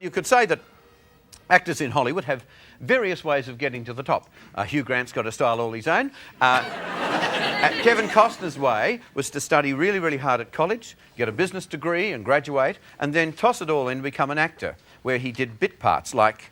You could say that actors in Hollywood have various ways of getting to the top. Hugh Grant's got a style all his own. Kevin Costner's way was to study really, really hard at college, get a business degree and graduate, and then toss it all in and become an actor, where he did bit parts like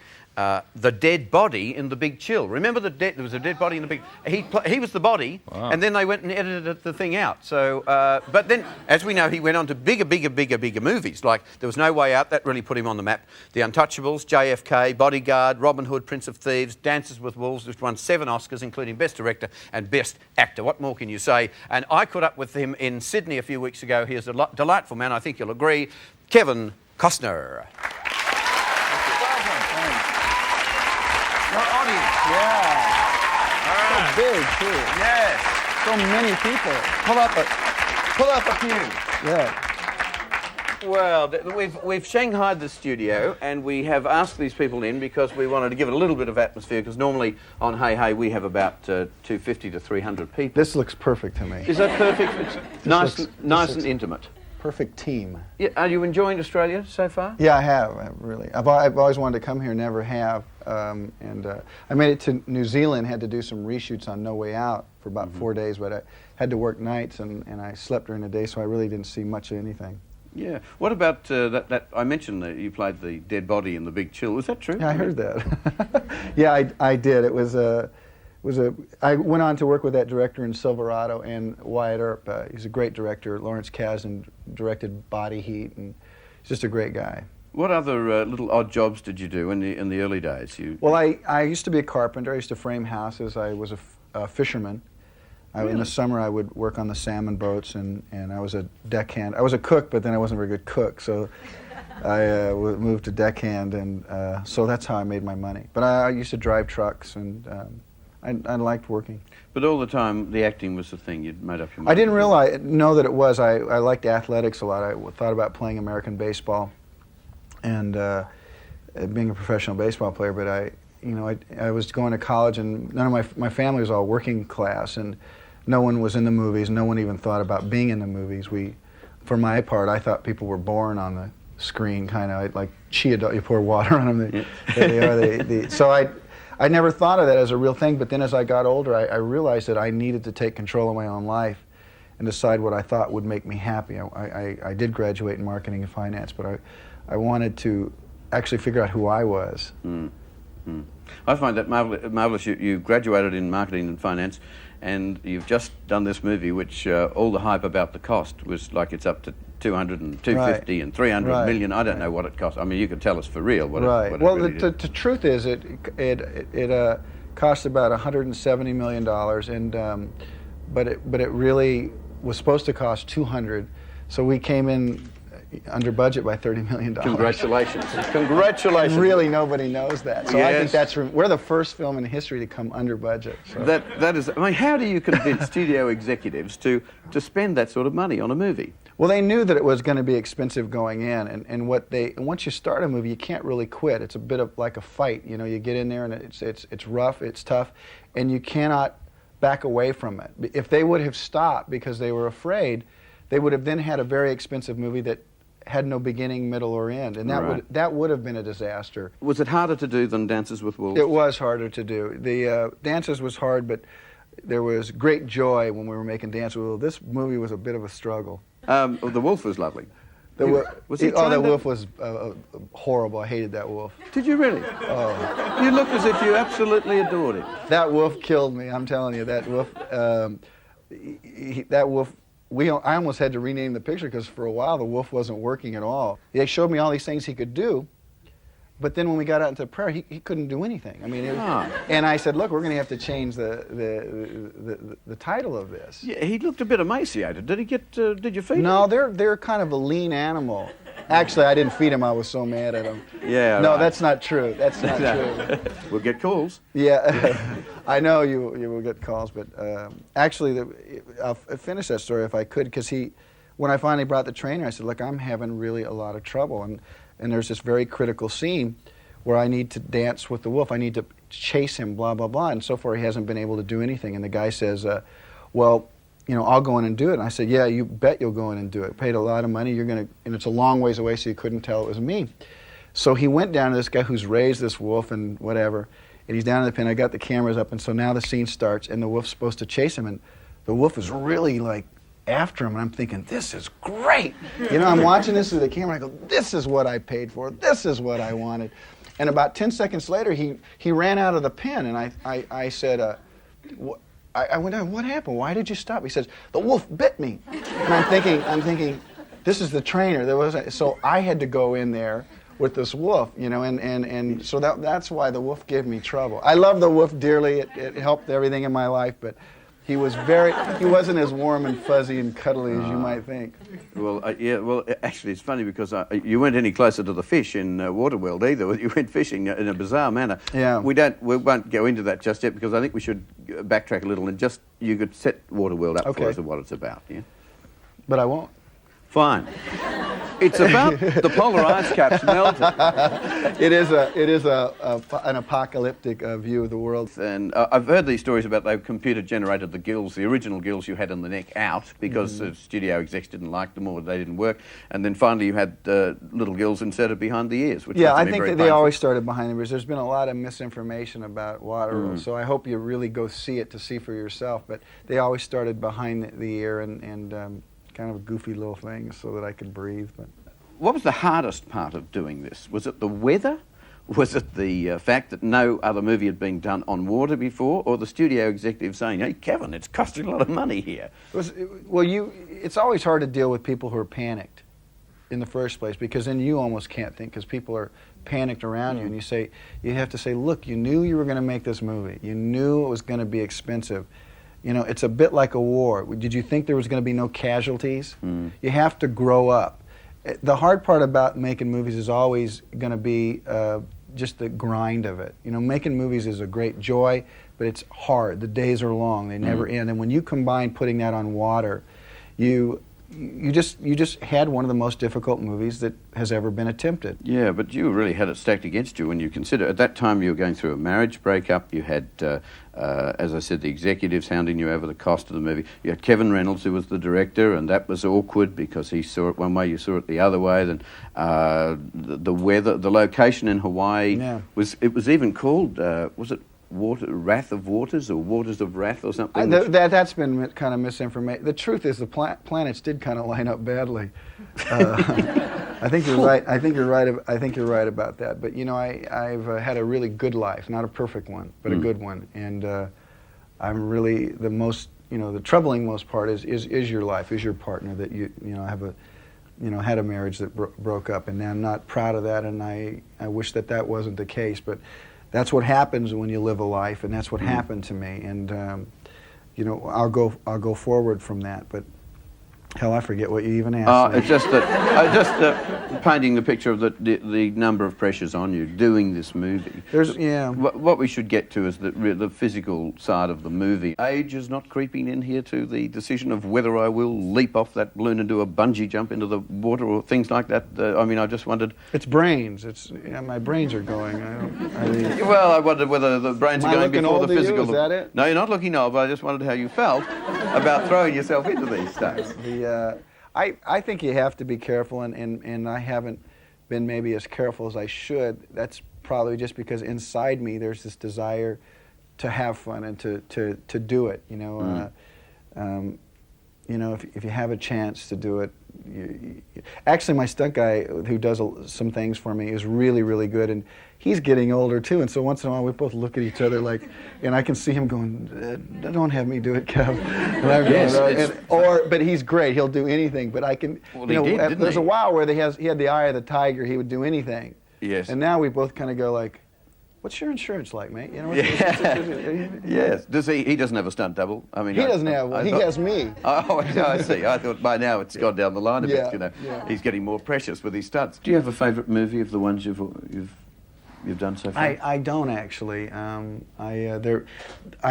the dead body in The Big Chill. Remember there was a dead body in The Big... He was the body, wow. And then they went and edited the thing out. So, but then, as we know, he went on to bigger movies, like There Was No Way Out. That really put him on the map. The Untouchables, JFK, Bodyguard, Robin Hood, Prince of Thieves, Dances with Wolves, which won 7 Oscars, including Best Director and Best Actor. What more can you say? And I caught up with him in Sydney a few weeks ago. He is a delightful man, I think you'll agree. Kevin Costner. Yeah. So big, too. Yes. So many people. Pull up a few. Yeah. Well, we've shanghaied the studio, and we have asked these people in because we wanted to give it a little bit of atmosphere, because normally on Hey Hey we have about 250 to 300 people. This looks perfect to me. Is that perfect? It's nice and intimate. Perfect team. Yeah, are you enjoying Australia so far? Yeah, I have, really. I've always wanted to come here, never have. I made it to New Zealand, had to do some reshoots on No Way Out for about 4 days, but I had to work nights and I slept during the day, so I really didn't see much of anything. Yeah. What about that I mentioned that you played the dead body in The Big Chill. Was that true? Yeah, I heard that. Yeah, I did. I went on to work with that director in Silverado and Wyatt Earp. He's a great director. Lawrence Kasdan directed Body Heat, and he's just a great guy. What other little odd jobs did you do in the early days? Well, I used to be a carpenter. I used to frame houses. I was a fisherman. Really? In the summer, I would work on the salmon boats, and I was a deckhand. I was a cook, but then I wasn't a very good cook, so I moved to deckhand, and so that's how I made my money. But I used to drive trucks, and I liked working. But all the time, the acting was the thing. You'd made up your mind. I didn't know that it was. I liked athletics a lot. I thought about playing American baseball and being a professional baseball player, but I was going to college, and none of my family was all working class, and no one was in the movies. No one even thought about being in the movies. For my part, I thought people were born on the screen, kind of like chia. You pour water on them. So I never thought of that as a real thing. But then, as I got older, I realized that I needed to take control of my own life and decide what I thought would make me happy. I did graduate in marketing and finance, but I wanted to actually figure out who I was. I find that marvelous. You graduated in marketing and finance, and you've just done this movie, which all the hype about the cost was like it's up to 200 and 250 and 300 million. I don't know what it cost. I mean, you could tell us for real what it Well, really the truth is, it cost about $170 million, and but it really was supposed to cost 200. So we came in under budget by $30 million. Congratulations. Congratulations. Really, nobody knows that. So yes. I think we're the first film in history to come under budget. So. That is, I mean, how do you convince studio executives to spend that sort of money on a movie? Well, they knew that it was going to be expensive going in, and once you start a movie, you can't really quit. It's a bit of like a fight. You know, you get in there and it's rough, it's tough, and you cannot back away from it. If they would have stopped because they were afraid, they would have then had a very expensive movie that had no beginning, middle, or end, and that would have been a disaster. Was it harder to do than Dances with Wolves? It was harder to do. The Dances was hard, but there was great joy when we were making Dances with Wolves. This movie was a bit of a struggle. The wolf was lovely. That wolf was horrible. I hated that wolf. Did you really? Oh. You looked as if you absolutely adored it. That wolf killed me, I'm telling you. That wolf, I almost had to rename the picture because for a while the wolf wasn't working at all. They showed me all these things he could do, but then when we got out into prayer, he couldn't do anything. I mean, and I said, look, we're going to have to change the title of this. Yeah, he looked a bit emaciated. Did he get? Did you feed him? No, they're kind of a lean animal. Actually, I didn't feed him. I was so mad at him. Yeah. No, right. That's not true. That's not true. We'll get calls. Yeah, I know you will get calls, but actually, I'll finish that story if I could, because when I finally brought the trainer, I said, look, I'm having really a lot of trouble, and there's this very critical scene where I need to dance with the wolf. I need to chase him, blah, blah, blah, and so far he hasn't been able to do anything. And the guy says, well, I'll go in and do it. And I said, yeah, you bet you'll go in and do it. Paid a lot of money, and it's a long ways away, so you couldn't tell it was me. So he went down to this guy who's raised this wolf and whatever, and he's down in the pen. I got the cameras up, and so now the scene starts, and the wolf's supposed to chase him, and the wolf is really like after him, and I'm thinking, this is great. You know, I'm watching this through the camera, I go, this is what I paid for, this is what I wanted. And about 10 seconds later, he ran out of the pen, and I said, I went down, what happened? Why did you stop? He says, the wolf bit me. And I'm thinking, this is the trainer. So I had to go in there with this wolf, you know, and so that's why the wolf gave me trouble. I love the wolf dearly. It helped everything in my life, but he wasn't as warm and fuzzy and cuddly as you might think. Well, yeah, well, actually, it's funny because you weren't any closer to the fish in Waterworld either. You went fishing in a bizarre manner. Yeah. We won't go into that just yet because I think we should backtrack a little and just, you could set Waterworld up for us and what it's about, yeah? But I won't. Fine. It's about the polar ice caps melting. It is an apocalyptic view of the world. And I've heard these stories about they computer-generated the gills, the original gills you had in the neck out because the studio execs didn't like them or they didn't work. And then finally you had little gills inserted behind the ears. Which I think that they always started behind the ears. There's been a lot of misinformation about Waterworld, so I hope you really go see it to see for yourself. But they always started behind the ear and kind of goofy little things so that I could breathe. But what was the hardest part of doing this? Was it the weather? Was it the fact that no other movie had been done on water before? Or the studio executive saying, hey, Kevin, it's costing a lot of money here? It's always hard to deal with people who are panicked in the first place, because then you almost can't think, because people are panicked around you, and you have to say, look, you knew you were going to make this movie. You knew it was going to be expensive. You know, it's a bit like a war. Did you think there was going to be no casualties? You have to grow up. The hard part about making movies is always going to be just the grind of it. You know, making movies is a great joy, but it's hard. The days are long. They never end. And when you combine putting that on water, you just had one of the most difficult movies that has ever been attempted. Yeah, but you really had it stacked against you when you consider, at that time you were going through a marriage breakup, you had, as I said, the executives hounding you over the cost of the movie. You had Kevin Reynolds, who was the director, and that was awkward because he saw it one way, you saw it the other way. Then the weather, the location in Hawaii, was even called, was it Wrath of Waters or Waters of Wrath or something? That's been kind of misinformation. The truth is the planets did kind of line up badly. I think you're right. I think you're right about that. But you know, I've had a really good life, not a perfect one, but a good one. And I'm really the most, you know, the troubling most part is your life, is your partner that you know had a marriage that broke up, and I'm not proud of that, and I wish that wasn't the case, but. That's what happens when you live a life, and that's what happened to me. And you know, I'll go forward from that. But hell, I forget what you even asked me. It's just that painting the picture of the number of pressures on you doing this movie. What we should get to is the physical side of the movie. Age is not creeping in here to the decision of whether I will leap off that balloon and do a bungee jump into the water or things like that. I mean, I just wondered. It's brains. My brains are going. Well, I wondered whether the brains are going before the physical. Is that it? No, you're not looking old, but I just wondered how you felt about throwing yourself into these stunts. I think you have to be careful, and I haven't been maybe as careful as I should. That's probably just because inside me there's this desire to have fun and to do it. You know, if you have a chance to do it. Actually, my stunt guy who does some things for me is really, really good, and he's getting older too. And so once in a while, we both look at each other like, and I can see him going, "Don't have me do it, Kev." But he's great. He'll do anything. But I can. Well, there's a while where he had the eye of the tiger. He would do anything. Yes. And now we both kind of go like, "What's your insurance like, mate?" You know. Yes. Does he doesn't have a stunt double? I mean, he doesn't have one. He has me. Oh, I see. I thought by now it's gone down the line a bit. You know, he's getting more precious with his stunts. Do you have a favourite movie of the ones you've done so far? I don't actually. I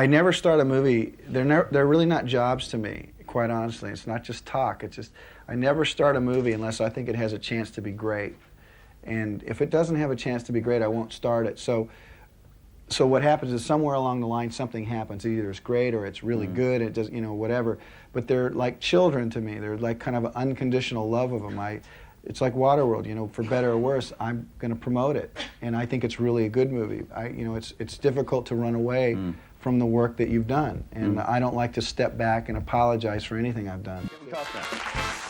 never start a movie. They're really not jobs to me. Quite honestly, it's not just talk. It's just I never start a movie unless I think it has a chance to be great. And if it doesn't have a chance to be great, I won't start it. So what happens is somewhere along the line something happens. Either it's great or it's really good. It does, whatever. But they're like children to me. They're like kind of an unconditional love of them. it's like Waterworld, you know, for better or worse, I'm going to promote it, and I think it's really a good movie. You know, it's difficult to run away from the work that you've done, and I don't like to step back and apologize for anything I've done. Costner.